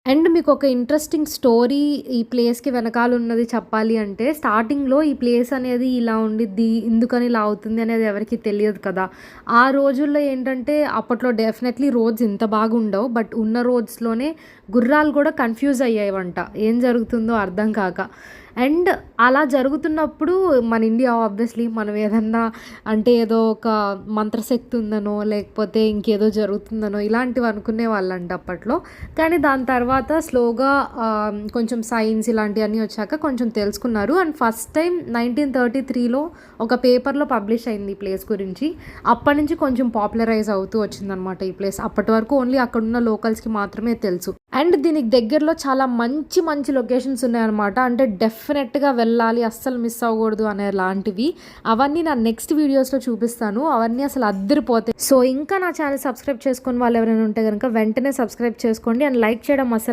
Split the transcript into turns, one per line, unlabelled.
And మీకొక interesting story ఈ ప్లేస్‌కి వెనకాల ఉన్నది చెప్పాలి అంటే, స్టార్టింగ్‌లో ఈ ప్లేస్ అనేది ఇలా ఉండిద్ది, ఎందుకని ఇలా అవుతుంది అనేది ఎవరికీ తెలియదు కదా! ఆ రోజుల్లో ఏంటంటే, అప్పట్లో డెఫినెట్‌లీ రోడ్స్ ఇంత బాగుండవు. బట్ ఉన్న రోడ్స్‌లోనే గుర్రాలు కూడా కన్‌ఫ్యూజ్ అయ్యాయంట. ఏం జరుగుతుందో అర్థం కాక. అండ్ అలా జరుగుతున్నప్పుడు మన ఇండియా ఆబ్వియస్‌లీ మనం ఏదన్నా అంటే ఏదో ఒక మంత్రశక్తి ఉందనో, లేకపోతే ఇంకేదో జరుగుతుందనో ఇలాంటివి అనుకునేవాళ్ళంట అప్పట్లో. కానీ దాని తర్వాత స్లోగా కొంచెం సైన్స్ ఇలాంటివన్నీ వచ్చాక కొంచెం తెలుసుకున్నారు. అండ్ ఫస్ట్ టైం 1933లో ఒక పేపర్‌లో పబ్లిష్ అయింది ఈ ప్లేస్ గురించి. అప్పటినుంచి కొంచెం పాపులరైజ్ అవుతూ వచ్చిందనమాట ఈ ప్లేస్. అప్పటి వరకు ఓన్లీ అక్కడున్న లోకల్స్‌కి మాత్రమే తెలుసు. అండ్ దీనికి దగ్గరలో చాలా మంచి మంచి లొకేషన్స్ ఉన్నాయన్నమాట. అంటే డెఫినెట్‌గా వెళ్ళాలి, అస్సలు మిస్ అవ్వకూడదు అనేలాంటివి. అవన్నీ నా నెక్స్ట్ వీడియోస్‌లో చూపిస్తాను. అవన్నీ అసలు అద్దిరిపోతాయి. సో ఇంకా నా ఛానల్ సబ్స్క్రైబ్ చేసుకొని వాళ్ళు ఎవరైనా ఉంటే గనుక వెంటనే సబ్స్క్రైబ్ చేసుకోండి. అండ్ లైక్ చేయడం అస్సలు